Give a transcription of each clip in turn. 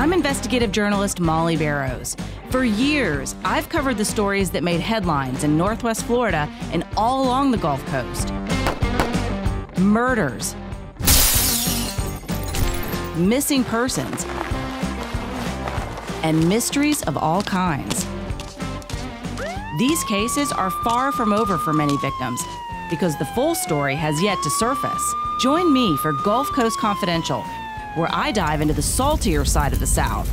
I'm investigative journalist Molly Barrows. For years, I've covered the stories that made headlines in Northwest Florida and all along the Gulf Coast. Murders, missing persons, and mysteries of all kinds. These cases are far from over for many victims because the full story has yet to surface. Join me for Gulf Coast Confidential, where I dive into the saltier side of the South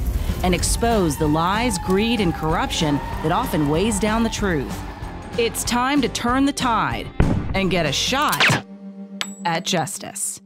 and expose the lies, greed, and corruption that often weighs down the truth. It's time to turn the tide and get a shot at justice.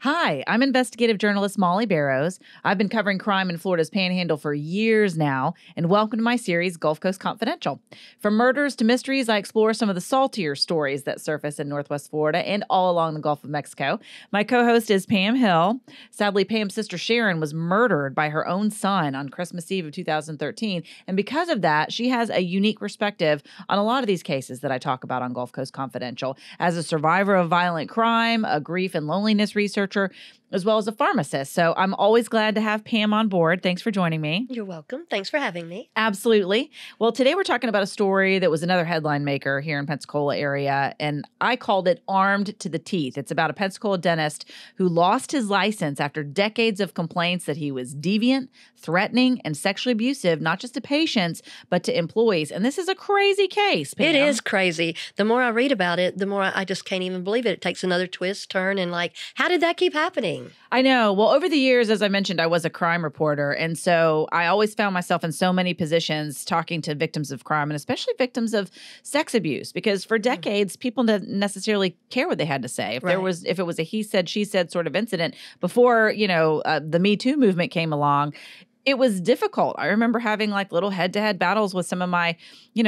Hi, I'm investigative journalist Molly Barrows. I've been covering crime in Florida's Panhandle for years now, and welcome to my series, Gulf Coast Confidential. From murders to mysteries, I explore some of the saltier stories that surface in Northwest Florida and all along the Gulf of Mexico. My co-host is Pam Hill. Sadly, Pam's sister Sharon was murdered by her own son on Christmas Eve of 2013, and because of that, she has a unique perspective on a lot of these cases that I talk about on Gulf Coast Confidential. As a survivor of violent crime, a grief and loneliness researcher, as well as a pharmacist. So I'm always glad to have Pam on board. Thanks for joining me. You're welcome. Thanks for having me. Absolutely. Well, today we're talking about a story that was another headline maker here in Pensacola area, and I called it Armed to the Teeth. It's about a Pensacola dentist who lost his license after decades of complaints that he was deviant, threatening, and sexually abusive, not just to patients, but to employees. And this is a crazy case, Pam. It is crazy. The more I read about it, the more I just can't even believe it. It takes another twist, turn, and like, how did that keep happening? I know. Well, over the years, as I mentioned, I was a crime reporter. And so I always found myself in so many positions talking to victims of crime and especially victims of sex abuse, because for decades, people didn't necessarily care what they had to say. If it was a he said, she said sort of incident before, the Me Too movement came along, it was difficult. I remember having like little head-to-head battles with some of my,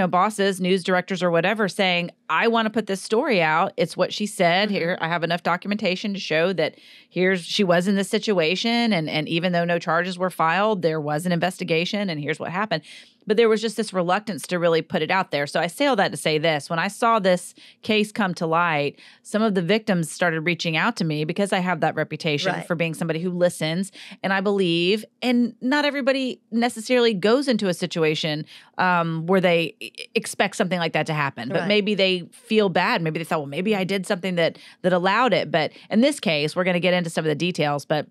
bosses, news directors or whatever, saying, I want to put this story out. It's what she said. Here, I have enough documentation to show that she was in this situation. And even though no charges were filed, there was an investigation and here's what happened. But there was just this reluctance to really put it out there. So I say all that to say this. When I saw this case come to light, some of the victims started reaching out to me because I have that reputation for being somebody who listens. And I believe, and not everybody necessarily goes into a situation where they expect something like that to happen. But maybe they feel bad. Maybe they thought, well, maybe I did something that allowed it. But in this case, we're going to get into some of the details. But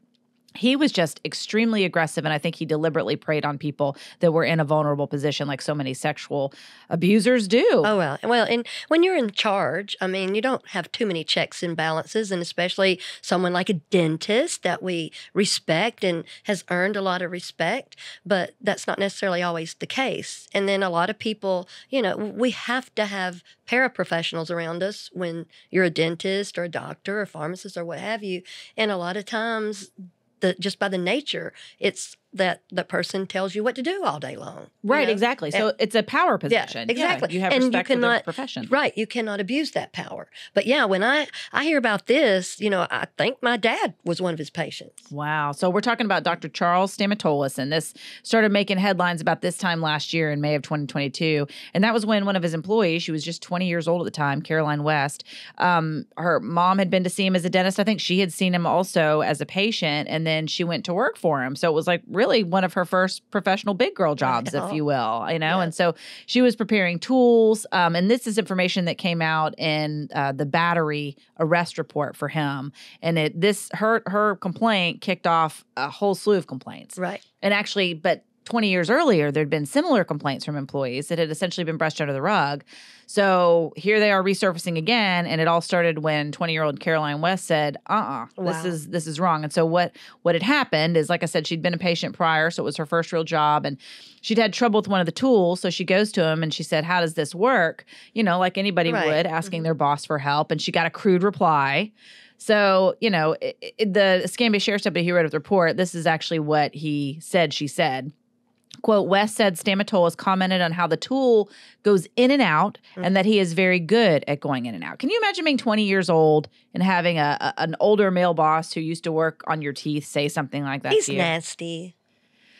he was just extremely aggressive, and I think he deliberately preyed on people that were in a vulnerable position like so many sexual abusers do. Oh, well, and when you're in charge, I mean, you don't have too many checks and balances, and especially someone like a dentist that we respect and has earned a lot of respect, but that's not necessarily always the case. And then a lot of people, we have to have paraprofessionals around us when you're a dentist or a doctor or a pharmacist or what have you, and a lot of times just by the nature, it's that the person tells you what to do all day long. Right, exactly. So it's a power position. Yeah, exactly. You have respect for the profession. Right, you cannot abuse that power. But yeah, when I hear about this, I think my dad was one of his patients. Wow. So we're talking about Dr. Charles Stamatolis, and this started making headlines about this time last year in May of 2022. And that was when one of his employees, she was just 20 years old at the time, Caroline West, her mom had been to see him as a dentist. I think she had seen him also as a patient, and then she went to work for him. So it was like really one of her first professional big girl jobs, if you will, And so she was preparing tools. And this is information that came out in the Battery arrest report for him. And her complaint kicked off a whole slew of complaints. Right. And actually, but 20 years earlier, there'd been similar complaints from employees that had essentially been brushed under the rug. So here they are resurfacing again, and it all started when 20-year-old Caroline West said, this is wrong. And so what had happened is, like I said, she'd been a patient prior, so it was her first real job, and she'd had trouble with one of the tools, so she goes to him and she said, how does this work? Like anybody would, asking their boss for help, and she got a crude reply. So, the Escambia Sheriff's Deputy who wrote the report, this is actually what he said she said. Quote, West said Stamatolis commented on how the tool goes in and out and that he is very good at going in and out. Can you imagine being 20 years old and having an older male boss who used to work on your teeth say something like that He's to you? nasty.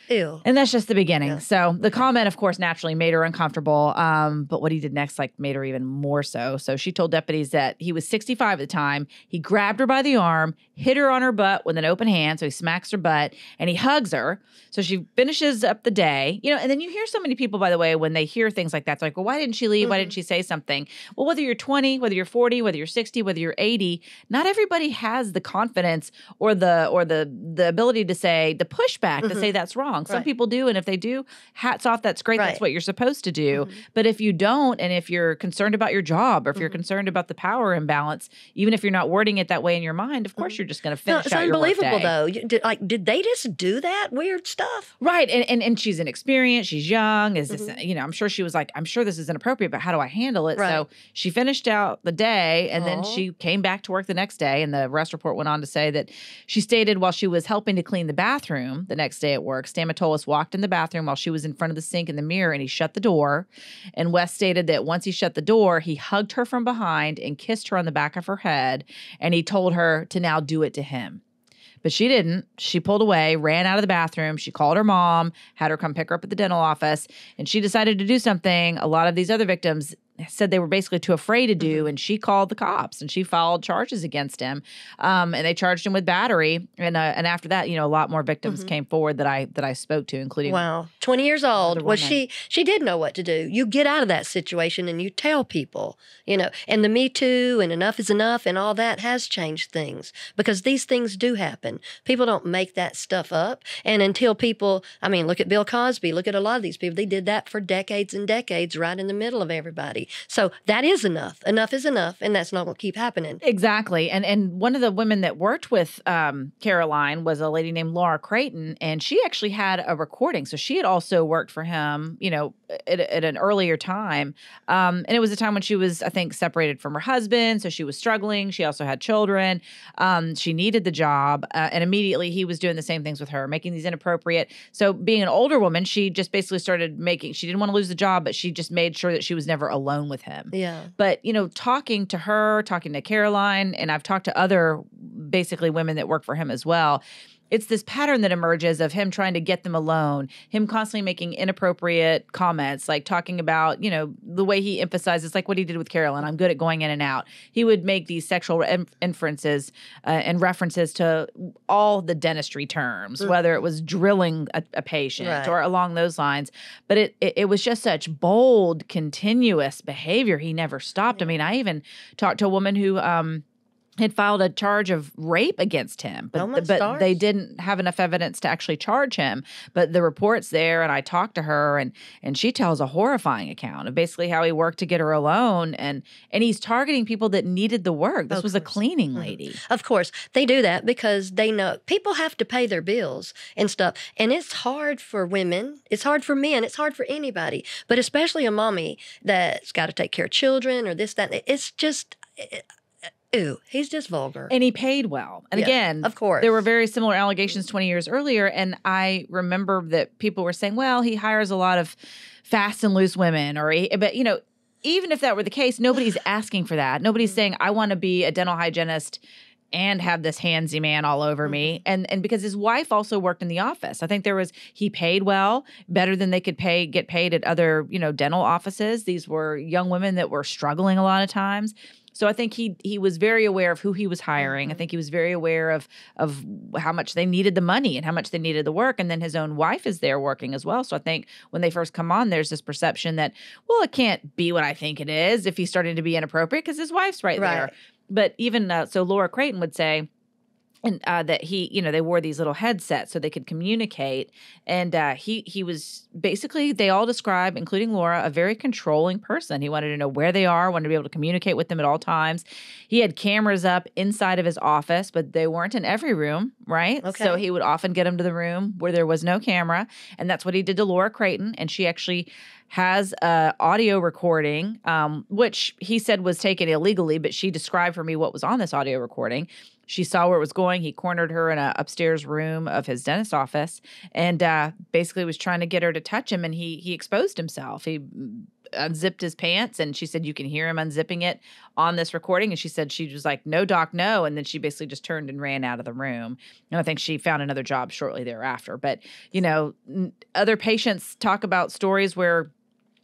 Ew. And that's just the beginning. Yeah. So the comment, of course, naturally made her uncomfortable. But what he did next, made her even more so. So she told deputies that he was 65 at the time. He grabbed her by the arm, hit her on her butt with an open hand. So he smacks her butt and he hugs her. So she finishes up the day, and then you hear so many people, by the way, when they hear things like that, it's like, well, why didn't she leave? Why didn't she say something? Well, whether you're 20, whether you're 40, whether you're 60, whether you're 80, not everybody has the confidence or the ability to say the pushback to say that's wrong. Some people do. And if they do, hats off. That's great. That's what you're supposed to do. But if you don't, and if you're concerned about your job or if you're concerned about the power imbalance, even if you're not wording it that way in your mind, of course, you're just going to finish out your workday. It's unbelievable, though. Did they just do that weird stuff? Right. And she's inexperienced. She's young. Is this, I'm sure she was like, I'm sure this is inappropriate, but how do I handle it? Right. So she finished out the day and then she came back to work the next day. And the arrest report went on to say that she stated while she was helping to clean the bathroom the next day at work, Stamatolis walked in the bathroom while she was in front of the sink in the mirror and he shut the door. And West stated that once he shut the door, he hugged her from behind and kissed her on the back of her head. And he told her to now do it to him. But she didn't. She pulled away, ran out of the bathroom. She called her mom, had her come pick her up at the dental office, and she decided to do something a lot of these other victims said they were basically too afraid to do, and she called the cops and she filed charges against him, and they charged him with battery. And after that, a lot more victims came forward that I spoke to, including 20 years old. Well, she did know what to do. You get out of that situation and you tell people, and the Me Too and enough is enough and all that has changed things because these things do happen. People don't make that stuff up, and until people, look at Bill Cosby, look at a lot of these people. They did that for decades and decades, right in the middle of everybody. So that is enough. Enough is enough, and that's not going to keep happening. Exactly. And one of the women that worked with Caroline was a lady named Laura Creighton, and she actually had a recording. So she had also worked for him, at an earlier time. And it was a time when she was, I think, separated from her husband. So she was struggling. She also had children. She needed the job. And immediately he was doing the same things with her, making these inappropriate. So being an older woman, she just basically started she didn't want to lose the job, but she just made sure that she was never alone with him. Yeah. But, talking to her, talking to Caroline, and I've talked to other basically women that work for him as well, it's this pattern that emerges of him trying to get them alone, him constantly making inappropriate comments, like talking about, the way he emphasizes, like what he did with Caroline, I'm good at going in and out. He would make these sexual inferences and references to all the dentistry terms, whether it was drilling a patient or along those lines. But it was just such bold, continuous behavior. He never stopped. I even talked to a woman who had filed a charge of rape against him, but they didn't have enough evidence to actually charge him. But the report's there, and I talked to her, and she tells a horrifying account of basically how he worked to get her alone, and he's targeting people that needed the work. This was a cleaning lady. Of course, they do that because they know people have to pay their bills and stuff, and it's hard for women, it's hard for men, it's hard for anybody, but especially a mommy that's got to take care of children or this, that. It's just. Ew, he's just vulgar. And he paid well. And again, of course, there were very similar allegations 20 years earlier. And I remember that people were saying, well, he hires a lot of fast and loose women. But even if that were the case, nobody's asking for that. Nobody's saying, I want to be a dental hygienist and have this handsy man all over me. And because his wife also worked in the office. I think he paid well, better than they could get paid at other, dental offices. These were young women that were struggling a lot of times. So I think he was very aware of who he was hiring. I think he was very aware of how much they needed the money and how much they needed the work. And then his own wife is there working as well. So I think when they first come on, there's this perception that, well, it can't be what I think it is if he's starting to be inappropriate because his wife's right there. But even so Laura Creighton would say, and that they wore these little headsets so they could communicate. And he was basically, they all describe, including Laura, a very controlling person. He wanted to know where they are, wanted to be able to communicate with them at all times. He had cameras up inside of his office, but they weren't in every room, right? Okay. So he would often get them to the room where there was no camera. And that's what he did to Laura Creighton. And she actually has a audio recording, which he said was taken illegally, but she described for me what was on this audio recording. She saw where it was going. He cornered her in an upstairs room of his dentist office and basically was trying to get her to touch him, and he exposed himself. He unzipped his pants, and she said you can hear him unzipping it on this recording. And she said she was like, "No, doc, no." And then she basically just turned and ran out of the room. And I think she found another job shortly thereafter. But, other patients talk about stories where,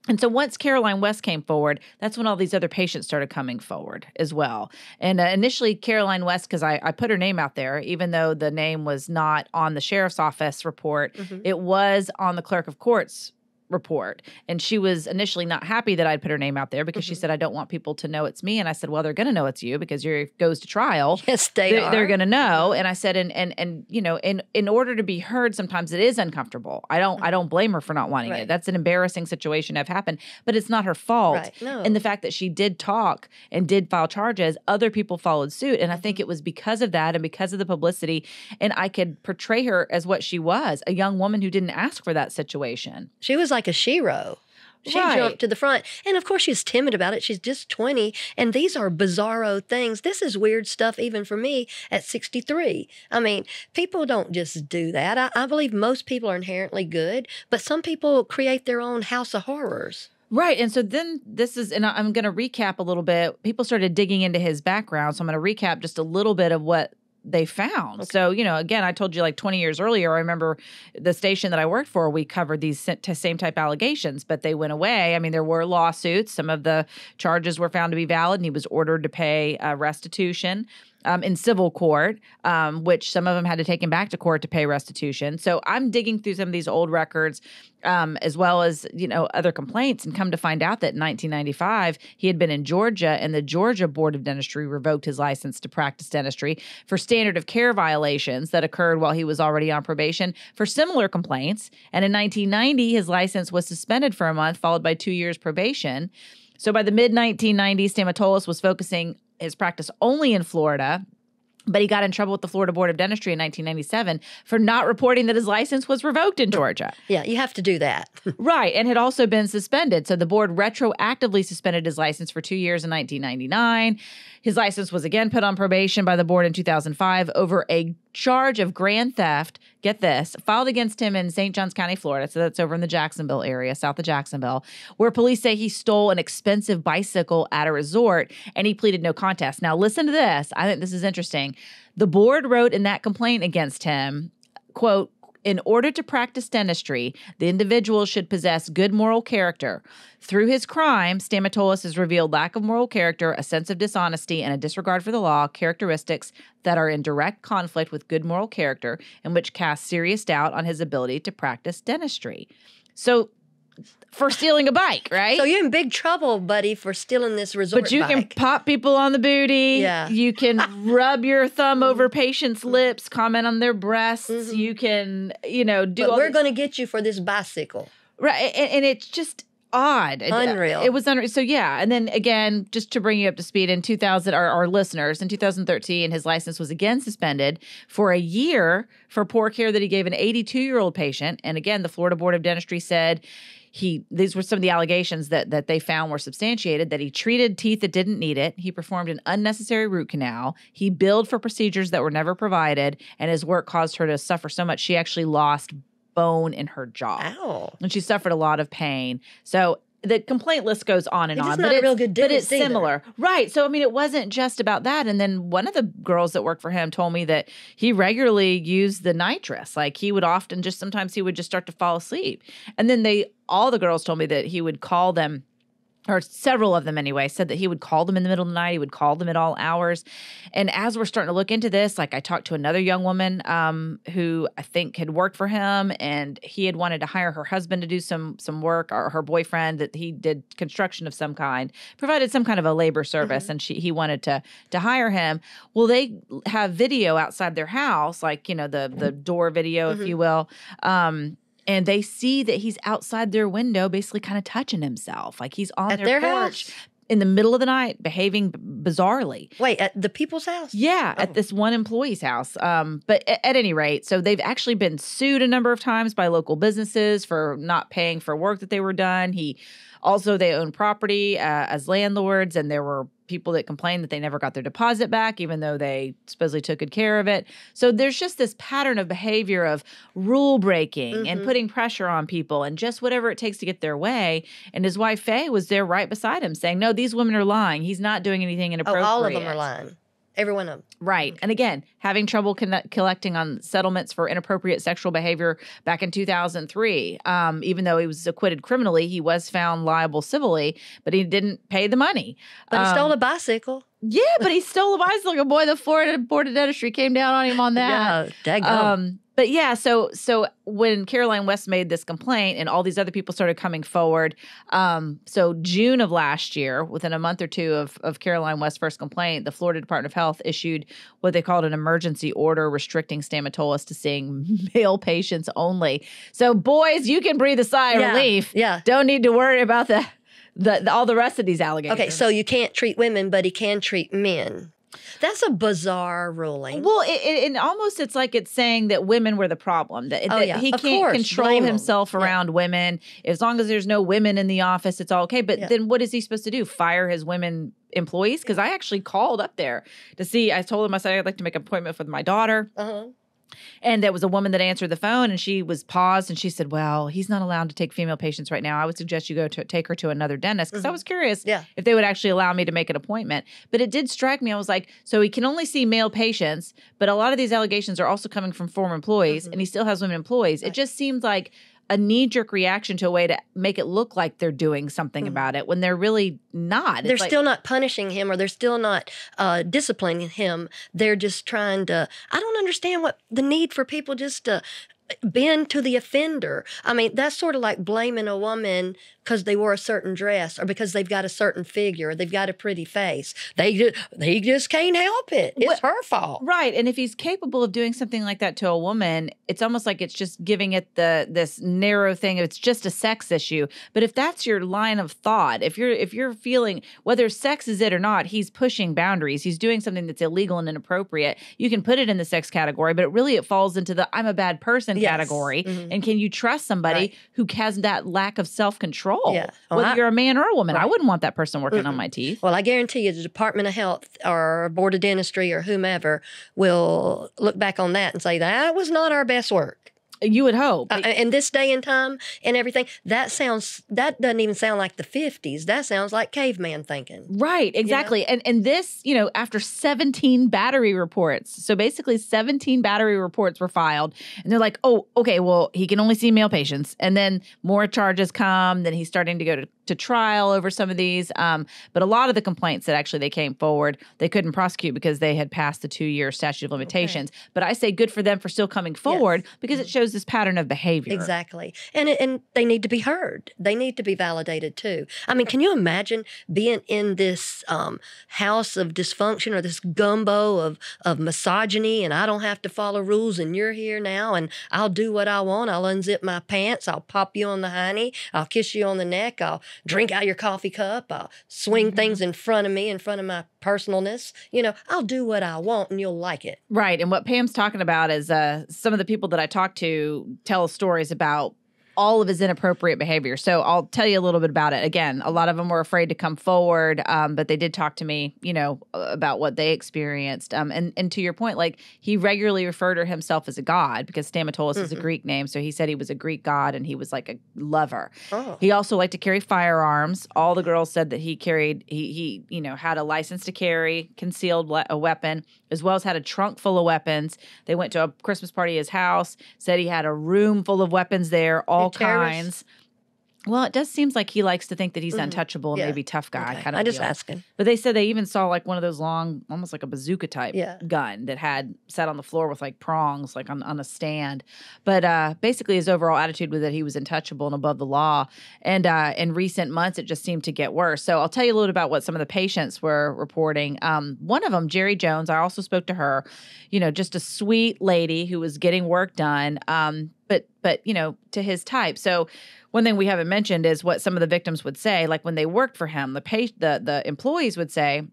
and so once Caroline West came forward, that's when all these other patients started coming forward as well. And initially, Caroline West, because I put her name out there, even though the name was not on the sheriff's office report, it was on the clerk of court's report. And she was initially not happy that I'd put her name out there because she said, "I don't want people to know it's me." And I said, "Well, they're going to know it's you because it goes to trial." Yes, they're going to know. And I said, in order to be heard, sometimes it is uncomfortable. I don't blame her for not wanting it. That's an embarrassing situation to have happened, but it's not her fault. Right. No. And the fact that she did talk and did file charges, other people followed suit. And I think it was because of that and because of the publicity. And I could portray her as what she was, a young woman who didn't ask for that situation. She was like a shero. She jumped to the front. And of course, she's timid about it. She's just 20. And these are bizarro things. This is weird stuff, even for me at 63. I mean, people don't just do that. I believe most people are inherently good, but some people create their own house of horrors. Right. And so then and I'm going to recap a little bit. People started digging into his background. So I'm going to recap just a little bit of what they found. Okay. So, again, I told you like 20 years earlier, I remember the station that I worked for, we covered these same type allegations, but they went away. I mean, there were lawsuits. Some of the charges were found to be valid, and he was ordered to pay restitution in civil court, which some of them had to take him back to court to pay restitution. So I'm digging through some of these old records, as well as, other complaints, and come to find out that in 1995, he had been in Georgia, and the Georgia Board of Dentistry revoked his license to practice dentistry for standard of care violations that occurred while he was already on probation for similar complaints. And in 1990, his license was suspended for a month, followed by 2 years probation. So by the mid-1990s, Stamatolis was focusing his practice only in Florida, but he got in trouble with the Florida Board of Dentistry in 1997 for not reporting that his license was revoked in Georgia. Yeah, you have to do that. Right, and had also been suspended. So the board retroactively suspended his license for 2 years in 1999. His license was again put on probation by the board in 2005 over a charge of grand theft, get this, filed against him in St. Johns County, Florida. So that's over in the Jacksonville area, south of Jacksonville, where police say he stole an expensive bicycle at a resort, and he pleaded no contest. Now, listen to this. I think this is interesting. The board wrote in that complaint against him, quote, "In order to practice dentistry, the individual should possess good moral character. Through his crime, Stamatolis has revealed lack of moral character, a sense of dishonesty, and a disregard for the law, characteristics that are in direct conflict with good moral character and which cast serious doubt on his ability to practice dentistry." So, for stealing a bike, right? So you're in big trouble, buddy, for stealing this resort But you bike. can pop people on the booty. Yeah. You can rub your thumb over patients' lips, comment on their breasts. You can, do But we're going to get you for this bicycle. Right. And it's just odd. Unreal. It was unreal. So, yeah. And then again, just to bring you up to speed, in 2000, our listeners, in 2013, his license was again suspended for a year for poor care that he gave an 82-year-old patient. And again, the Florida Board of Dentistry said these were some of the allegations that they found were substantiated, that he treated teeth that didn't need it. He performed an unnecessary root canal. He billed for procedures that were never provided, and his work caused her to suffer so much she actually lost bone in her jaw. Ow. And she suffered a lot of pain. So the complaint list goes on and on. It's not a real good but it's dentist similar. Right. So, I mean, it wasn't just about that. And then one of the girls that worked for him told me that he regularly used the nitrous. Like he would often sometimes he would just start to fall asleep. And then all the girls told me that he would call them, or several of them anyway, said that he would call them in the middle of the night. He would call them at all hours. And as we're starting to look into this, like I talked to another young woman who I think had worked for him, and he had wanted to hire her husband to do some work, or her boyfriend, that he did construction of some kind, provided some kind of a labor service, and he wanted to hire him. Well, they have video outside their house, like, the door video, if you will. And they see that he's outside their window, basically kind of touching himself. Like he's on their porch house? In the middle of the night, behaving bizarrely. Wait, at the people's house? Yeah, at this one employee's house. But at any rate, so they've actually been sued a number of times by local businesses for not paying for work that they were done. They own property as landlords, and there were people that complained that they never got their deposit back, even though they supposedly took good care of it. So there's just this pattern of behavior of rule breaking and putting pressure on people and just whatever it takes to get their way. And his wife, Faye, was there right beside him saying, no, these women are lying. He's not doing anything inappropriate. Oh, all of them are lying. Every one of them. Right. And again, having trouble collecting on settlements for inappropriate sexual behavior back in 2003. Even though he was acquitted criminally, he was found liable civilly, but he didn't pay the money. But he stole a bicycle. Yeah, but he stole a bicycle. Boy, the Florida Board of Dentistry came down on him on that. Yeah, daggone. But yeah, so when Caroline West made this complaint and all these other people started coming forward, so June of last year, within a month or two of Caroline West's first complaint, the Florida Department of Health issued what they called an emergency order restricting stomatolas to seeing male patients only. So boys, you can breathe a sigh of relief. Yeah. Don't need to worry about all the rest of these allegations. Okay, so you can't treat women, but he can treat men. That's a bizarre ruling. Well, it almost it's like it's saying that women were the problem. That he can't control Blame himself around women. As long as there's no women in the office, it's all okay. But then what is he supposed to do? Fire his women employees? Because I actually called up there to see. I told him, I said, I'd like to make an appointment with my daughter. And there was a woman that answered the phone, and she was paused, and she said, well, he's not allowed to take female patients right now. I would suggest you take her to another dentist, because I was curious if they would actually allow me to make an appointment. But it did strike me. I was like, so he can only see male patients, but a lot of these allegations are also coming from former employees, and he still has women employees. It just seems like a knee-jerk reaction to a way to make it look like they're doing something about it when they're really not. They're still not punishing him, or they're still not disciplining him. They're just trying to – I don't understand what the need for people just to bend to the offender. I mean, that's sort of like blaming a woman because they wore a certain dress or because they've got a certain figure or they've got a pretty face. They just can't help it. It's her fault. Right. And if he's capable of doing something like that to a woman, it's almost like it's just giving it this narrow thing. It's just a sex issue. But if that's your line of thought, if you're feeling whether sex is it or not, he's pushing boundaries. He's doing something that's illegal and inappropriate. You can put it in the sex category, but it falls into the I'm a bad person category. And can you trust somebody who has that lack of self-control? Yeah. Well, whether you're a man or a woman, I wouldn't want that person working on my teeth. Well, I guarantee you the Department of Health or Board of Dentistry or whomever will look back on that and say, that was not our best work. You would hope. In this day and time and everything, that doesn't even sound like the 50s. That sounds like caveman thinking. Right, exactly. You know? And this, after 17 battery reports. So basically 17 battery reports were filed. And they're like, oh, okay, well, he can only see male patients. And then more charges come. Then he's starting to go to trial over some of these. But a lot of the complaints that actually they came forward, they couldn't prosecute because they had passed the 2-year statute of limitations. Okay. But I say good for them for still coming forward because it shows this pattern of behavior. Exactly. And they need to be heard. They need to be validated too. I mean, can you imagine being in this house of dysfunction or this gumbo of misogyny and I don't have to follow rules and you're here now and I'll do what I want. I'll unzip my pants. I'll pop you on the hiney. I'll kiss you on the neck. I'll drink out your coffee cup. I'll swing things in front of me, in front of my personalness. I'll do what I want and you'll like it. Right. And what Pam's talking about is some of the people that I talked to tell stories about all of his inappropriate behavior. So I'll tell you a little bit about it. Again, a lot of them were afraid to come forward, but they did talk to me, about what they experienced. And to your point, like he regularly referred to himself as a god because Stamatolis is a Greek name. So he said he was a Greek god and he was like a lover. Oh. He also liked to carry firearms. All the girls said that he carried, he had a license to carry, concealed a weapon, as well as had a trunk full of weapons. They went to a Christmas party at his house, said he had a room full of weapons there, all kinds. Well, it does seem like he likes to think that he's untouchable and maybe tough guy kind of. I just asking. But they said they even saw like one of those long, almost like a bazooka type gun that had sat on the floor with like prongs, like on a stand. But basically, his overall attitude was that he was untouchable and above the law. And in recent months, it just seemed to get worse. So I'll tell you a little about what some of the patients were reporting. One of them, Jerry Jones, I also spoke to her. Just a sweet lady who was getting work done. But to his type. So one thing we haven't mentioned is what some of the victims would say. Like when they worked for him, the employees would say,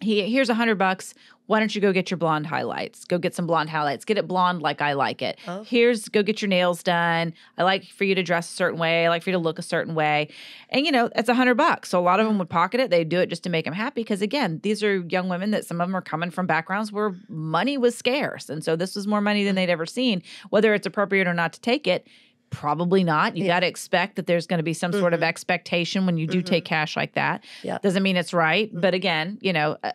here's $100. Why don't you go get your blonde highlights? Go get some blonde highlights. Get it blonde like I like it. Oh. Go get your nails done. I like for you to dress a certain way. I like for you to look a certain way. And, it's $100. So a lot of them would pocket it. They'd do it just to make them happy. Because again, these are young women that some of them are coming from backgrounds where money was scarce. And so this was more money than they'd ever seen. Whether it's appropriate or not to take it, probably not. You got to expect that there's going to be some sort of expectation when you do take cash like that. Yeah. Doesn't mean it's right. But again,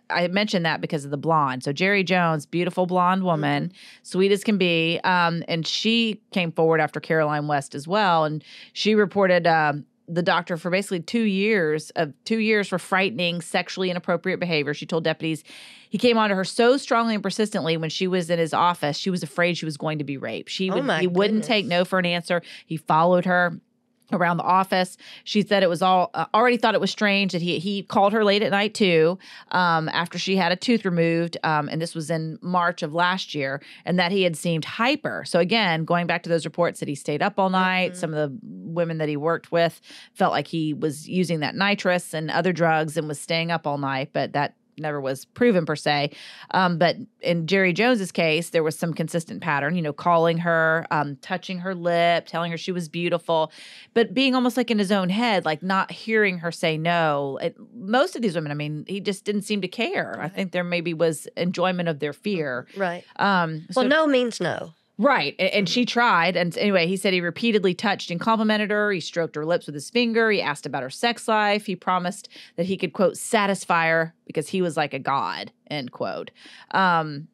I mentioned that because of the blonde. So Jerry Jones, beautiful blonde woman, sweet as can be. And she came forward after Caroline West as well. And she reported the doctor for basically 2 years for frightening, sexually inappropriate behavior. She told deputies he came on to her so strongly and persistently when she was in his office, she was afraid she was going to be raped. He wouldn't take no for an answer. He followed her around the office. She said it was already thought it was strange that he called her late at night too, after she had a tooth removed. And this was in March of last year, and that he had seemed hyper. So again, going back to those reports that he stayed up all night, some of the women that he worked with felt like he was using that nitrous and other drugs and was staying up all night, but that never was proven per se. But in Jerry Jones's case, there was some consistent pattern, calling her, touching her lip, telling her she was beautiful, but being almost like in his own head, like not hearing her say no. Most of these women, he just didn't seem to care. I think there maybe was enjoyment of their fear. Right. No means no. Right. And she tried. And anyway, he said he repeatedly touched and complimented her. He stroked her lips with his finger. He asked about her sex life. He promised that he could, quote, satisfy her because he was like a god, end quote. And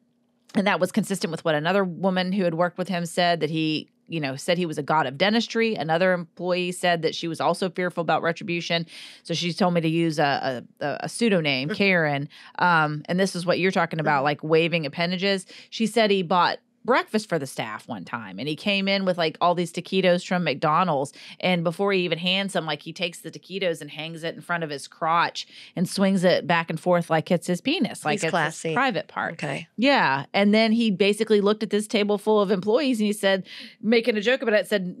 that was consistent with what another woman who had worked with him said, that he, said he was a god of dentistry. Another employee said that she was also fearful about retribution. So she told me to use a pseudonym, Karen. And this is what you're talking about, like waving appendages. She said he bought breakfast for the staff one time, and he came in with like all these taquitos from McDonald's, and before he even hands them, like he takes the taquitos and hangs it in front of his crotch and swings it back and forth like it's his penis, like it's his private part. Okay. Yeah. And then he basically looked at this table full of employees and he said, making a joke about it, said,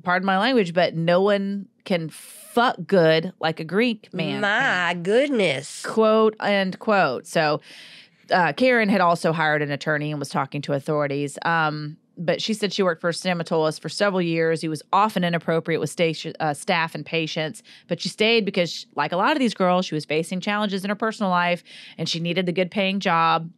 pardon my language, but no one can fuck good like a Greek man. My goodness. Quote, end quote. So Karen had also hired an attorney and was talking to authorities. But she said she worked for a stomatologist for several years. He was often inappropriate with staff and patients. But she stayed because, like a lot of these girls, she was facing challenges in her personal life and she needed the good paying job.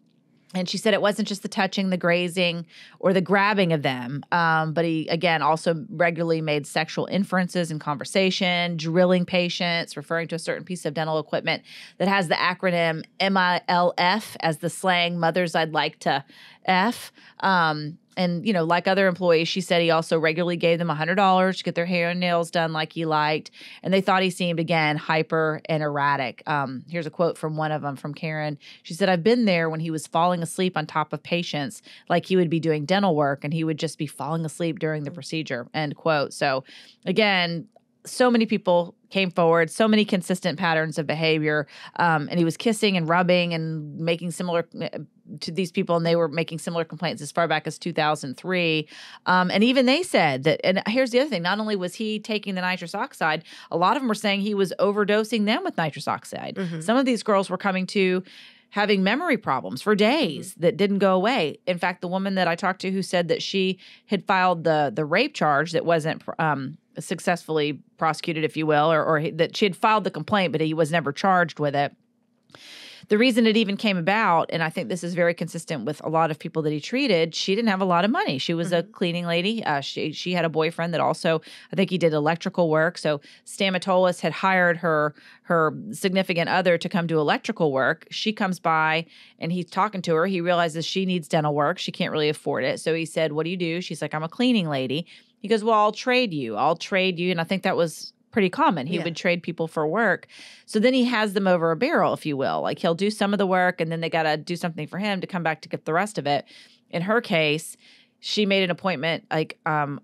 And she said it wasn't just the touching, the grazing, or the grabbing of them, but he, again, also regularly made sexual inferences in conversation, drilling patients, referring to a certain piece of dental equipment that has the acronym MILF as the slang, mothers I'd like to F. And, like other employees, she said he also regularly gave them $100 to get their hair and nails done like he liked. And they thought he seemed, again, hyper and erratic. Here's a quote from one of them, from Karen. She said, I've been there when he was falling asleep on top of patients, like he would be doing dental work and he would just be falling asleep during the procedure, end quote. So, again, so many people came forward, so many consistent patterns of behavior. And he was kissing and rubbing and making similar to these people, and they were making similar complaints as far back as 2003. And even they said that, and here's the other thing, not only was he taking the nitrous oxide, a lot of them were saying he was overdosing them with nitrous oxide. Some of these girls were coming to having memory problems for days that didn't go away. In fact, the woman that I talked to who said that she had filed the rape charge that wasn't successfully prosecuted, if you will, or that she had filed the complaint, but he was never charged with it. The reason it even came about, and I think this is very consistent with a lot of people that he treated, she didn't have a lot of money. She was a cleaning lady. She had a boyfriend that also, I think he did electrical work. So stomatologist had hired her significant other to come do electrical work. She comes by and he's talking to her. He realizes she needs dental work. She can't really afford it. So he said, what do you do? She's like, I'm a cleaning lady. He goes, well, I'll trade you. And I think that was pretty common. He would trade people for work. So then he has them over a barrel, if you will. Like he'll do some of the work and then they got to do something for him to come back to get the rest of it. In her case, she made an appointment, I can't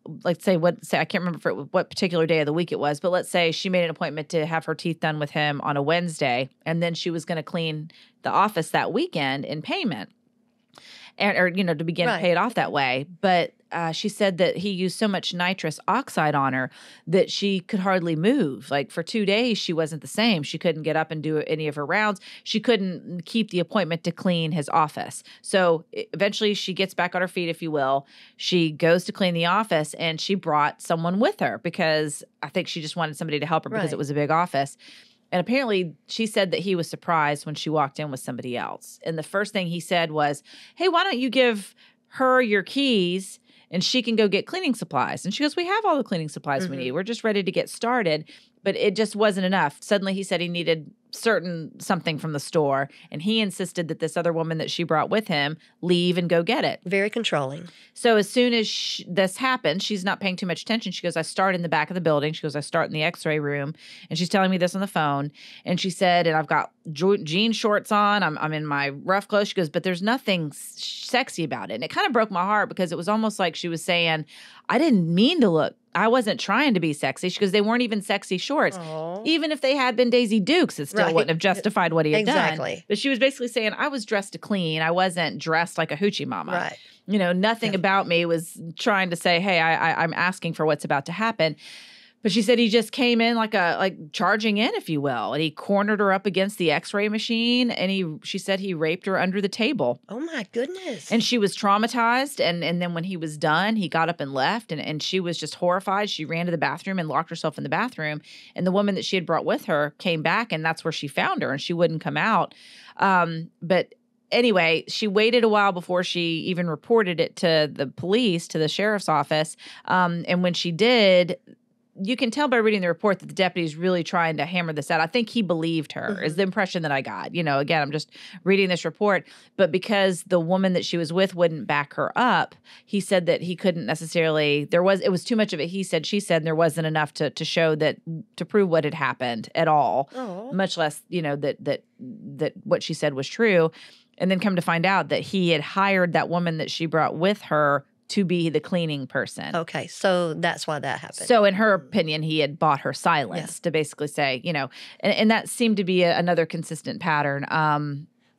remember what particular day of the week it was, but let's say she made an appointment to have her teeth done with him on a Wednesday, and then she was going to clean the office that weekend in payment. or to begin to pay it off that way. But she said that he used so much nitrous oxide on her that she could hardly move. Like for 2 days, she wasn't the same. She couldn't get up and do any of her rounds. She couldn't keep the appointment to clean his office. So eventually she gets back on her feet, if you will. She goes to clean the office, and she brought someone with her because I think she just wanted somebody to help her because it was a big office. And apparently she said that he was surprised when she walked in with somebody else. And the first thing he said was, hey, why don't you give her your keys and she can go get cleaning supplies? And she goes, we have all the cleaning supplies we need. We're just ready to get started. But it just wasn't enough. Suddenly he said he needed something from the store, and he insisted that this other woman that she brought with him leave and go get it. Very controlling. So as soon as this happened, she's not paying too much attention. She goes, I start in the back of the building. She goes, I start in the x-ray room. And she's telling me this on the phone. And she said, and I've got jean shorts on. I'm in my rough clothes. She goes, but there's nothing sexy about it. And it kind of broke my heart because it was almost like she was saying, I didn't mean to look. I wasn't trying to be sexy. She goes, they weren't even sexy shorts. Aww. Even if they had been Daisy Dukes, it still wouldn't have justified what he had done. But she was basically saying, I was dressed to clean. I wasn't dressed like a hoochie mama. Right. Nothing about me was trying to say, hey, I'm asking for what's about to happen. But she said he just came in like charging in, if you will, and he cornered her up against the x-ray machine, and she said he raped her under the table. Oh my goodness. And she was traumatized, and then when he was done, he got up and left, and she was just horrified. She ran to the bathroom and locked herself in the bathroom, and the woman that she had brought with her came back, and that's where she found her, and she wouldn't come out. But anyway, she waited a while before she even reported it to the police, to the sheriff's office, and when she did, you can tell by reading the report that the deputy's really trying to hammer this out. I think he believed her, is the impression that I got. Again, I'm just reading this report. But because the woman that she was with wouldn't back her up, he said that he couldn't necessarily, it was too much of a he said, she said, and there wasn't enough to show that, to prove what had happened at all, much less, that what she said was true. And then come to find out that he had hired that woman that she brought with her to be the cleaning person. Okay, so that's why that happened. So in her opinion, he had bought her silence to basically say, and that seemed to be another consistent pattern.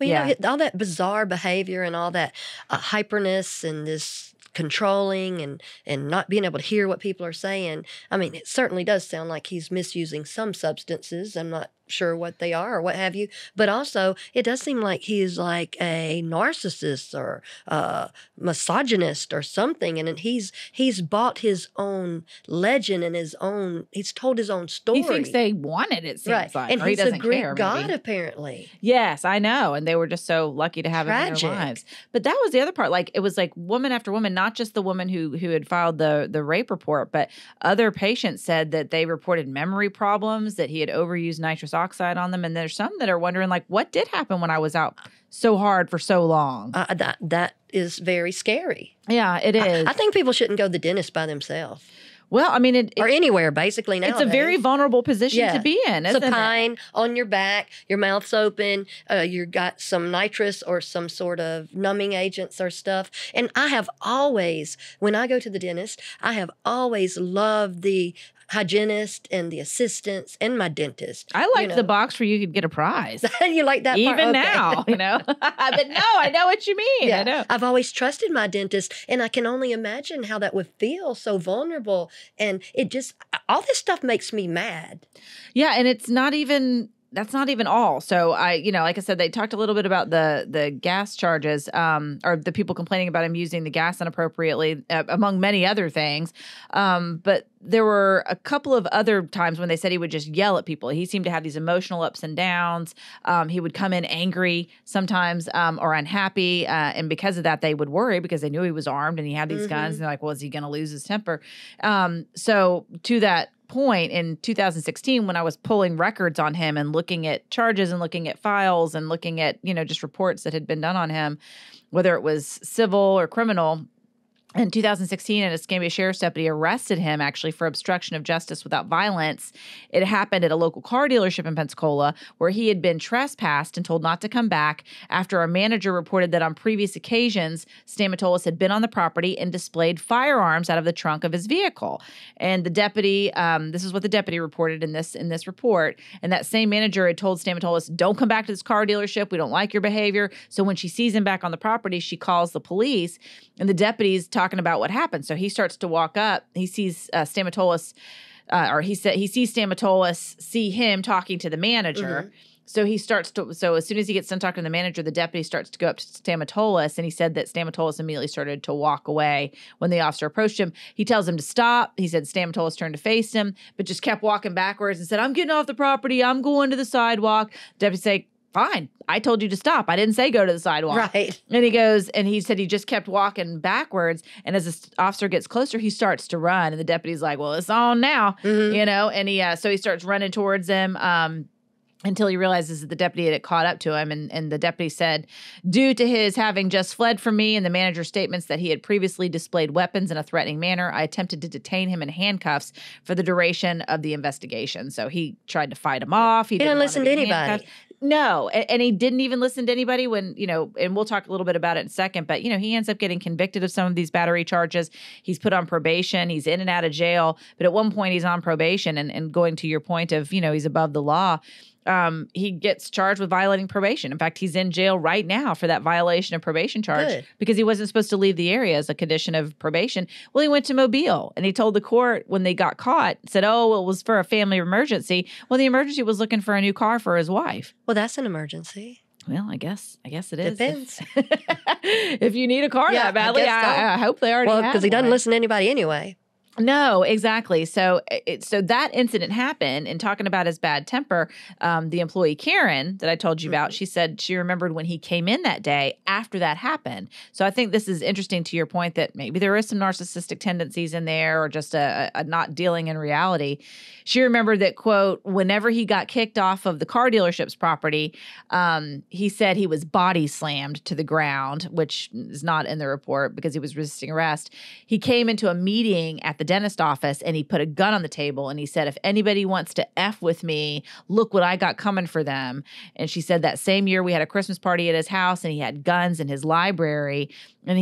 Well, all that bizarre behavior and all that hyperness and this controlling and not being able to hear what people are saying. I mean, it certainly does sound like he's misusing some substances. I'm not sure what they are or what have you, but also it does seem like he is like a narcissist or a misogynist or something, and he's bought his own legend and he's told his own story. He thinks they want it seems like, and he's a Greek god apparently. Yes, I know, and they were just so lucky to have him in their lives. But that was the other part. Like, it was like woman after woman, not just the woman who had filed the rape report, but other patients said that they reported memory problems, that he had overused nitrous oxide on them. And there's some that are wondering, like, what did happen when I was out so hard for so long? That is very scary. Yeah, it is. I think people shouldn't go to the dentist by themselves. Well, I mean, or anywhere basically nowadays. It's a very vulnerable position to be in, isn't supine on your back, your mouth's open, you got some nitrous or some sort of numbing agents or stuff. And I have always, when I go to the dentist, I have always loved the hygienist and the assistants and my dentist. I liked the box where you could get a prize. You like that part? Even now, But no, I know what you mean. Yeah. I know. I've always trusted my dentist, and I can only imagine how that would feel, so vulnerable. And it just, all this stuff makes me mad. Yeah, and that's not even all. So like I said, they talked a little bit about the gas charges, or the people complaining about him using the gas inappropriately, among many other things. But there were a couple of other times when they said he would just yell at people. He seemed to have these emotional ups and downs. He would come in angry sometimes, or unhappy. And because of that, they would worry because they knew he was armed and he had these guns. And they're like, well, is he going to lose his temper? So to that point in 2016, when I was pulling records on him and looking at charges and looking at files and looking at, just reports that had been done on him, whether it was civil or criminal, In 2016, an Escambia Sheriff's deputy arrested him actually for obstruction of justice without violence. It happened at a local car dealership in Pensacola where he had been trespassed and told not to come back after a manager reported that on previous occasions, Stamatolis had been on the property and displayed firearms out of the trunk of his vehicle. And the deputy, this is what the deputy reported in this report. And that same manager had told Stamatolis, don't come back to this car dealership. We don't like your behavior. So when she sees him back on the property, she calls the police, and the deputy's talking about what happened. So he starts to walk up. He sees Stamatolis, he sees Stamatolis see him talking to the manager. So so as soon as he gets done talking to the manager, the deputy starts to go up to Stamatolis, and he said that Stamatolis immediately started to walk away when the officer approached him. He tells him to stop. He said Stamatolis turned to face him, but just kept walking backwards and said, I'm getting off the property. I'm going to the sidewalk. The deputy said, fine, I told you to stop. I didn't say go to the sidewalk. Right. And he goes, and he said he just kept walking backwards. And as the officer gets closer, he starts to run. And the deputy's like, well, it's on now, And so he starts running towards him until he realizes that the deputy had caught up to him. And the deputy said, due to his having just fled from me and the manager's statements that he had previously displayed weapons in a threatening manner, I attempted to detain him in handcuffs for the duration of the investigation. So he tried to fight him off. He didn't listen to anybody. No, and he didn't even listen to anybody when, and we'll talk a little bit about it in a second, but, he ends up getting convicted of some of these battery charges. He's put on probation. He's in and out of jail. But at one point, he's on probation. And going to your point of, he's above the law, he gets charged with violating probation. In fact, he's in jail right now for that violation of probation charge because he wasn't supposed to leave the area as a condition of probation. Well, he went to Mobile, and he told the court when they got caught, said, oh, it was for a family emergency. Well, the emergency was looking for a new car for his wife. Well, that's an emergency. Well, I guess it is. Depends. If you need a car that badly, I hope they already have because he doesn't listen to anybody anyway. No, exactly. So that incident happened, and talking about his bad temper, the employee Karen that I told you about, she said she remembered when he came in that day after that happened. So I think this is interesting to your point that maybe there is some narcissistic tendencies in there or just a not dealing in reality. She remembered that, quote, whenever he got kicked off of the car dealership's property, he said he was body slammed to the ground, which is not in the report because he was resisting arrest. He came into a meeting at the dentist office and he put a gun on the table and he said, if anybody wants to F with me, look what I got coming for them. And she said that same year we had a Christmas party at his house and he had guns in his library. And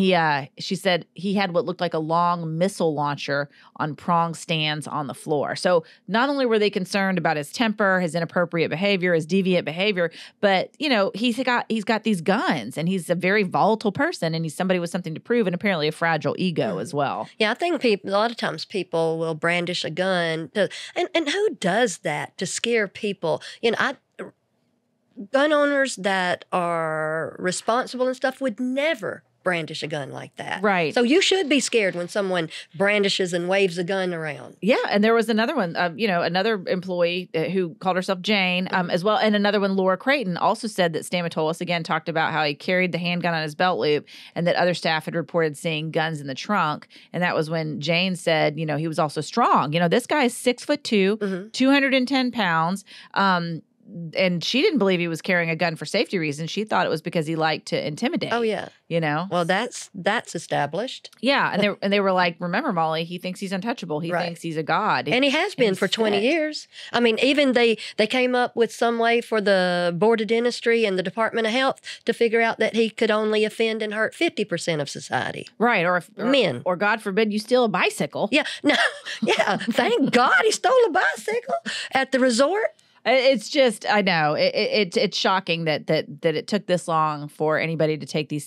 she said he had what looked like a long missile launcher on prong stands on the floor. So not only were they concerned about his temper, his inappropriate behavior, his deviant behavior, but he's got these guns and he's a very volatile person and he's somebody with something to prove and apparently a fragile ego as well. Yeah, I think a lot of times people will brandish a gun and who does that to scare people? Gun owners that are responsible and stuff would never brandish a gun like that. Right. So you should be scared when someone brandishes and waves a gun around. Yeah. And there was another one, another employee who called herself Jane as well. And another one, Laura Creighton, also said that Stamatolis, again, talked about how he carried the handgun on his belt loop and that other staff had reported seeing guns in the trunk. And that was when Jane said, he was also strong. This guy is 6'2", 210 pounds. And she didn't believe he was carrying a gun for safety reasons. She thought it was because he liked to intimidate. Oh, yeah. Well, that's established. Yeah. And they were like, remember, Molly, he thinks he's untouchable. He thinks he's a god. And he has been for 20 years. I mean, even they came up with some way for the Board of Dentistry and the Department of Health to figure out that he could only offend and hurt 50% of society. Right. Or men. Or God forbid you steal a bicycle. Yeah. No. Yeah. Thank God he stole a bicycle at the resort. It's just, I know, it's shocking that it took this long for anybody to take these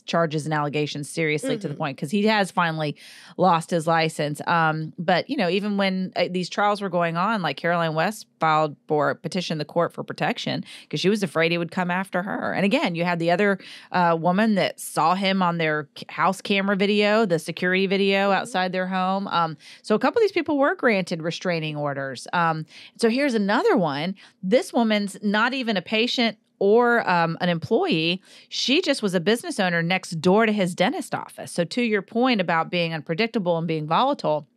charges and allegations seriously to the point, because he has finally lost his license. But, even when these trials were going on, like Caroline West petitioned the court for protection because she was afraid he would come after her. And again, you had the other woman that saw him on their house camera video, the security video outside their home. So a couple of these people were granted restraining orders. So here's another one. This woman's not even a patient or an employee. She just was a business owner next door to his dentist office. So to your point about being unpredictable and being volatile,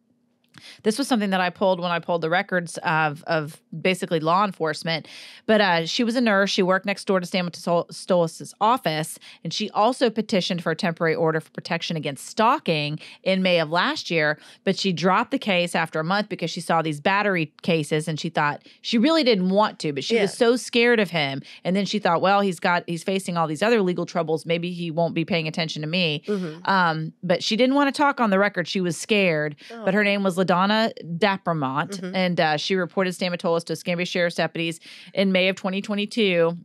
This was something that I pulled when I pulled the records of basically law enforcement. But she was a nurse. She worked next door to Stamatos' office, and she also petitioned for a temporary order for protection against stalking in May of last year. But she dropped the case after a month because she saw these battery cases, and she thought she really didn't want to, but she was so scared of him. And then she thought, well, he's facing all these other legal troubles. Maybe he won't be paying attention to me. But she didn't want to talk on the record. She was scared. But her name was LaDonna Dappermont, and she reported Stamatos to Escambia Sheriff's deputies in May of 2022.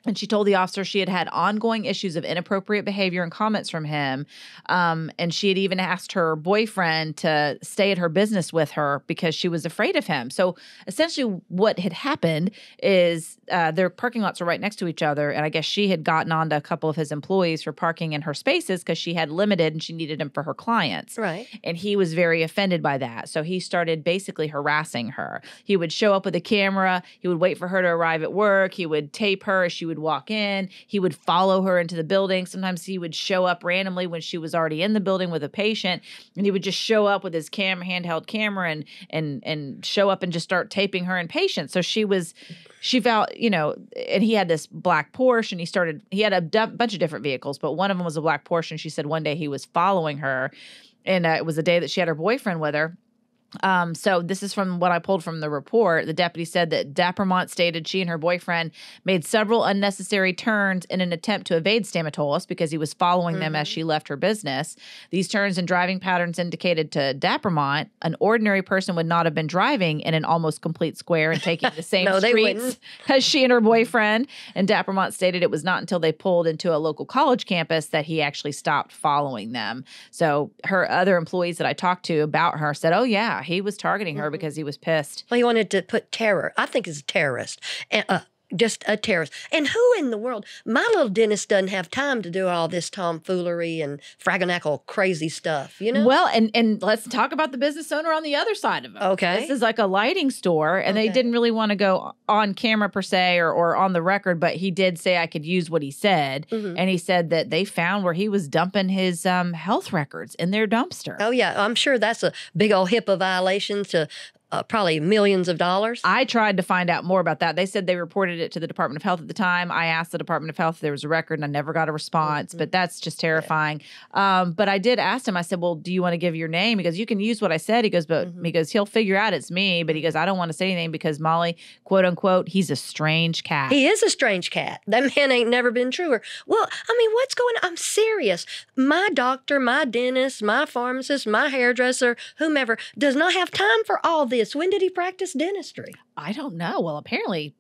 And she told the officer she had ongoing issues of inappropriate behavior and comments from him. And she had even asked her boyfriend to stay at her business with her because she was afraid of him. So essentially what had happened is their parking lots were right next to each other. And I guess she had gotten on to a couple of his employees for parking in her spaces because she had limited and she needed him for her clients. Right. And he was very offended by that. So he started basically harassing her. He would show up with a camera. He would wait for her to arrive at work. He would tape her as she would walk in. He would follow her into the building. Sometimes he would show up randomly when she was already in the building with a patient, and he would just show up with his handheld camera and show up and just start taping her and patients. So she felt, and he had this black Porsche, and he had a bunch of different vehicles, but one of them was a black Porsche, and she said one day he was following her, and it was the day that she had her boyfriend with her. So this is from what I pulled from the report. The deputy said that Dappermont stated she and her boyfriend made several unnecessary turns in an attempt to evade Stamatos because he was following them as she left her business. These turns and driving patterns indicated to Dappermont an ordinary person would not have been driving in an almost complete square and taking the same streets as she and her boyfriend. And Dappermont stated it was not until they pulled into a local college campus that he actually stopped following them. So her other employees that I talked to about her said, oh yeah, he was targeting her because he was pissed. Well, he wanted to put terror. I think he's a terrorist. Just a terrorist. And who in the world? My little dentist doesn't have time to do all this tomfoolery and fraganackle crazy stuff, Well, and let's talk about the business owner on the other side of it. Okay. This is like a lighting store, and they didn't really want to go on camera per se or on the record, but he did say I could use what he said. And he said that they found where he was dumping his health records in their dumpster. Oh, yeah. I'm sure that's a big old HIPAA violation to probably millions of dollars. I tried to find out more about that. They said they reported it to the Department of Health at the time. I asked the Department of Health if there was a record, and I never got a response, but that's just terrifying. But I did ask him, I said, well, do you want to give your name? He goes, you can use what I said. He goes, but he goes, he'll figure out it's me. But he goes, I don't want to say anything because Molly, quote unquote, he's a strange cat. He is a strange cat. That man ain't never been truer. Well, I mean, what's going on? I'm serious. My doctor, my dentist, my pharmacist, my hairdresser, whomever, does not have time for all this. When did he practice dentistry? I don't know. Well, apparally,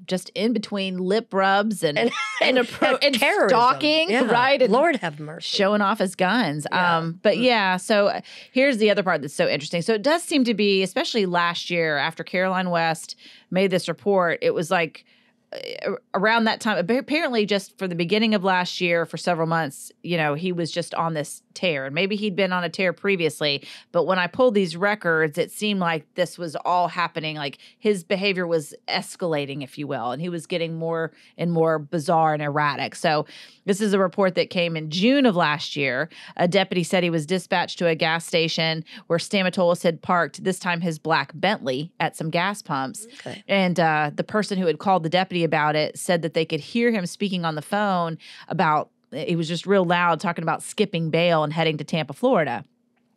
just in between lip rubs and terrorism. stalking, right? And Lord have mercy. Showing off his guns. So here's the other part that's so interesting. So it does seem to be, especially last year after Caroline West made this report, it was like around that time, apparently just for the beginning of last year for several months, he was just on this tear. And maybe he'd been on a tear previously, but when I pulled these records, it seemed like this was all happening. Like his behavior was escalating, if you will, and he was getting more and more bizarre and erratic. So this is a report that came in June of last year. A deputy said he was dispatched to a gas station where Stamatos had parked, this time his black Bentley, at some gas pumps. Okay. And the person who had called the deputy about it said that they could hear him speaking on the phone about, he was just real loud talking about skipping bail and heading to Tampa, Florida.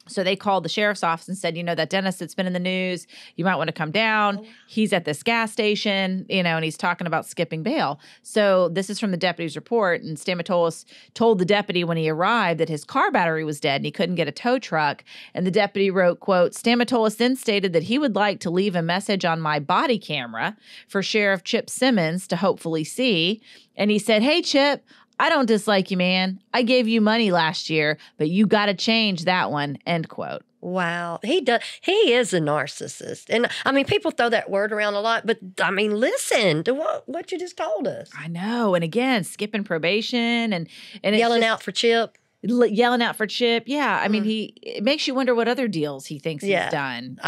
So they called the sheriff's office and said, that dentist that's been in the news, you might want to come down. He's at this gas station, and he's talking about skipping bail. So this is from the deputy's report. And Stamatos told the deputy when he arrived that his car battery was dead and he couldn't get a tow truck. And the deputy wrote, quote, Stamatos then stated that he would like to leave a message on my body camera for Sheriff Chip Simmons to hopefully see. And he said, hey, Chip, I don't dislike you, man. I gave you money last year, but you got to change that one, end quote. Wow. He does. He is a narcissist. And I mean, people throw that word around a lot, but I mean, listen to what you just told us. I know. And again, skipping probation and yelling out for Chip. Yelling out for Chip. Yeah. I mean, it makes you wonder what other deals he thinks he's done,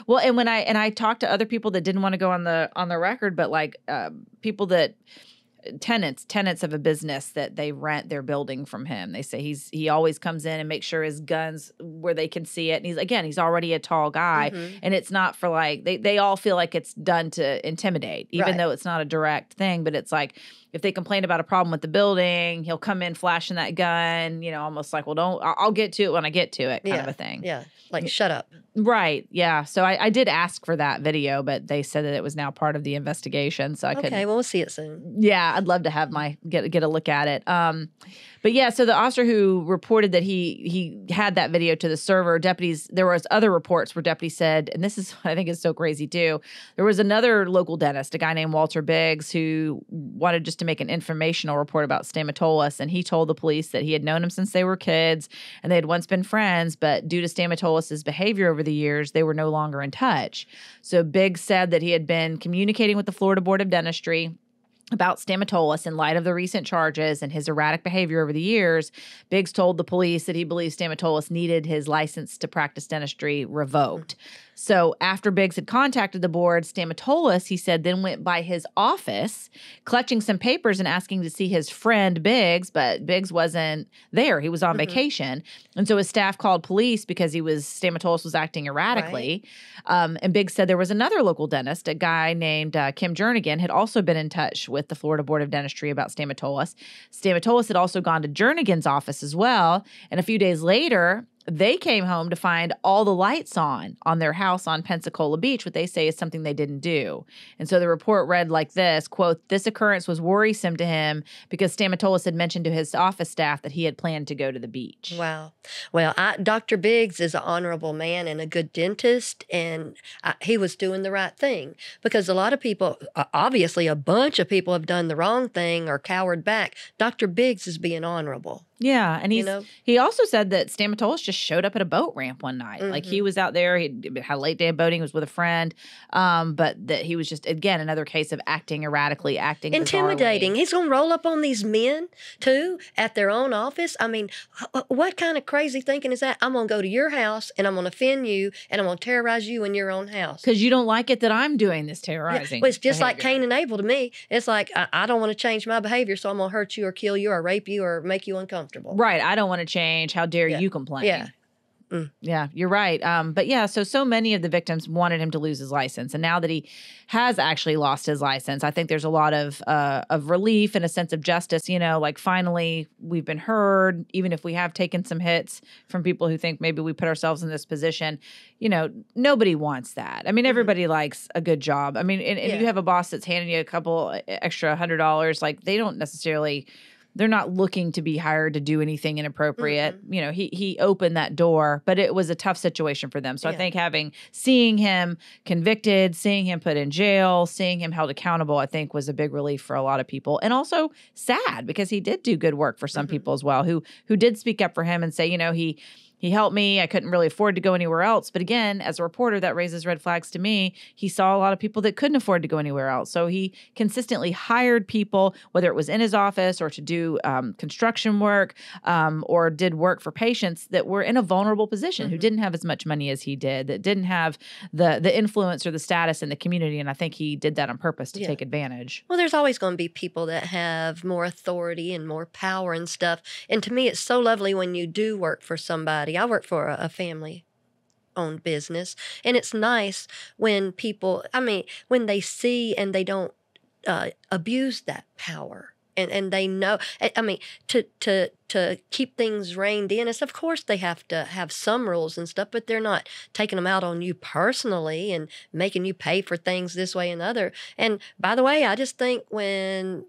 Well, and when I talked to other people that didn't want to go on the record, but like people that tenants of a business that they rent their building from him. They say he always comes in and makes sure his gun's where they can see it. And he's already a tall guy, and it's not for like they all feel like it's done to intimidate, even though it's not a direct thing. But it's like if they complain about a problem with the building, he'll come in flashing that gun, almost like, well, I'll get to it when I get to it, kind of a thing. Yeah, like shut up. Right. Yeah. So I did ask for that video, but they said that it was now part of the investigation. So I couldn't. Okay, well, we'll see it soon. Yeah, I'd love to have get a look at it. But yeah, so the officer who reported that he had that video to the server, there was other reports where deputies said, and this is what I think is so crazy too, there was another local dentist, a guy named Walter Biggs, who wanted just to make an informational report about Stamatolis, and he told the police that he had known him since they were kids, and they had once been friends, but due to Stamatolis' behavior over the years, they were no longer in touch. So Biggs said that he had been communicating with the Florida Board of Dentistry about Stamatolis in light of the recent charges and his erratic behavior over the years. Biggs told the police that he believes Stamatolis needed his license to practice dentistry revoked. So after Biggs had contacted the board, Stamatolis, he said, then went by his office, collecting some papers and asking to see his friend Biggs, but Biggs wasn't there. He was on vacation. And so his staff called police because Stamatolis was acting erratically. Right. And Biggs said there was another local dentist, a guy named Kim Jernigan, had also been in touch with the Florida Board of Dentistry about Stamatolis. Stamatolis had also gone to Jernigan's office as well. And a few days later, they came home to find all the lights on their house on Pensacola Beach, what they say is something they didn't do. And so the report read like this, quote, "This occurrence was worrisome to him because Stamatolis had mentioned to his office staff that he had planned to go to the beach." Wow. Well, Dr. Biggs is an honorable man and a good dentist, and he was doing the right thing because a lot of people, obviously a bunch of people have done the wrong thing or cowered back. Dr. Biggs is being honorable. Yeah, and he also said that Stamatolis just showed up at a boat ramp one night. Like he was out there, he had a late day of boating, was with a friend, but that he was just, again, another case of acting erratically, acting intimidating. Bizarrely. He's going to roll up on these men, too, at their own office. I mean, what kind of crazy thinking is that? I'm going to go to your house, and I'm going to offend you, and I'm going to terrorize you in your own house. Because you don't like it that I'm doing this terrorizing. Yeah. Well, it's just like Cain and Abel to me. It's like, I don't want to change my behavior, so I'm going to hurt you or kill you or rape you or make you uncomfortable. Right. I don't want to change. How dare you complain? Yeah. Yeah, you're right. But yeah, so many of the victims wanted him to lose his license. And now that he has actually lost his license, I think there's a lot of relief and a sense of justice, like finally we've been heard, even if we have taken some hits from people who think maybe we put ourselves in this position. Nobody wants that. I mean, everybody likes a good job. I mean, and you have a boss that's handing you a couple extra $100, like they don't necessarily... They're not looking to be hired to do anything inappropriate. He opened that door, but it was a tough situation for them. So I think seeing him convicted, seeing him put in jail, seeing him held accountable, I think was a big relief for a lot of people. And also sad because he did do good work for some people as well who did speak up for him and say, he helped me. I couldn't really afford to go anywhere else. But again, as a reporter, that raises red flags to me. He saw a lot of people that couldn't afford to go anywhere else. So he consistently hired people, whether it was in his office or to do construction work or did work for patients that were in a vulnerable position, who didn't have as much money as he did, that didn't have the influence or the status in the community. And I think he did that on purpose to take advantage. Well, there's always going to be people that have more authority and more power and stuff. And to me, it's so lovely when you do work for somebody. I work for a family-owned business, and it's nice when people, when they see and they don't abuse that power, and they know, to keep things reined in. It's, of course, they have to have some rules and stuff, but they're not taking them out on you personally and making you pay for things this way and other. And by the way, I just think when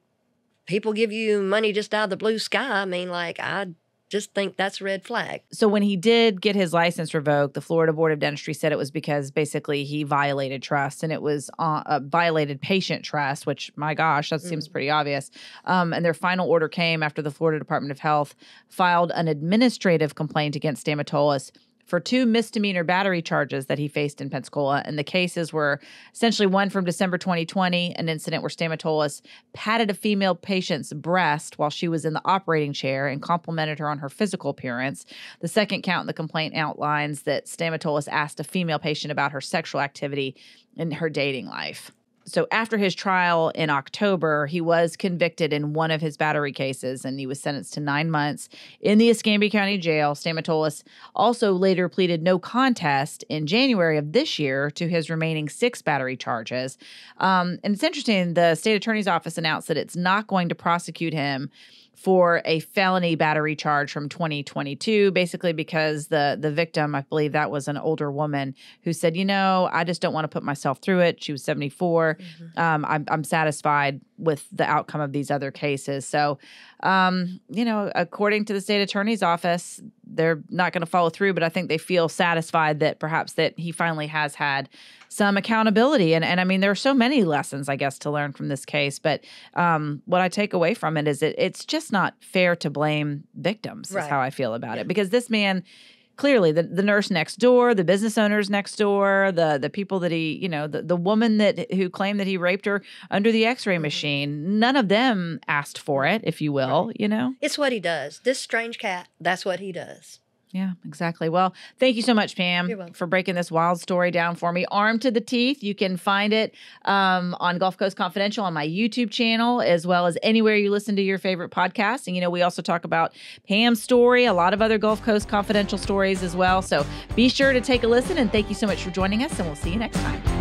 people give you money just out of the blue sky, I just think that's a red flag. So when he did get his license revoked, the Florida Board of Dentistry said it was because basically he violated trust, and it was violated patient trust, which, my gosh, that seems pretty obvious. And their final order came after the Florida Department of Health filed an administrative complaint against Stamatolis for 2 misdemeanor battery charges that he faced in Pensacola. And the cases were essentially one from December 2020, an incident where Stamatolis patted a female patient's breast while she was in the operating chair and complimented her on her physical appearance. The second count in the complaint outlines that Stamatolis asked a female patient about her sexual activity in her dating life. So after his trial in October, he was convicted in one of his battery cases, and he was sentenced to 9 months in the Escambia County Jail. Stamatolis also later pleaded no contest in January of this year to his remaining 6 battery charges. And it's interesting, the state attorney's office announced that it's not going to prosecute him for a felony battery charge from 2022, basically because the victim, I believe that was an older woman who said, I just don't want to put myself through it. She was 74. I'm satisfied with the outcome of these other cases. So, according to the state attorney's office, they're not going to follow through, but I think they feel satisfied that perhaps that he finally has had some accountability. And I mean, there are so many lessons, I guess, to learn from this case. But what I take away from it is it's just not fair to blame victims, is how I feel about it. Because this man, clearly, the nurse next door, the business owners next door, the people that he, the woman who claimed that he raped her under the x-ray machine, none of them asked for it, if you will, It's what he does. This strange cat, that's what he does. Yeah, exactly. Well, thank you so much, Pam, for breaking this wild story down for me. Armed to the teeth. You can find it on Gulf Coast Confidential on my YouTube channel, as well as anywhere you listen to your favorite podcast. And, we also talk about Pam's story, a lot of other Gulf Coast Confidential stories as well. So be sure to take a listen. And thank you so much for joining us. And we'll see you next time.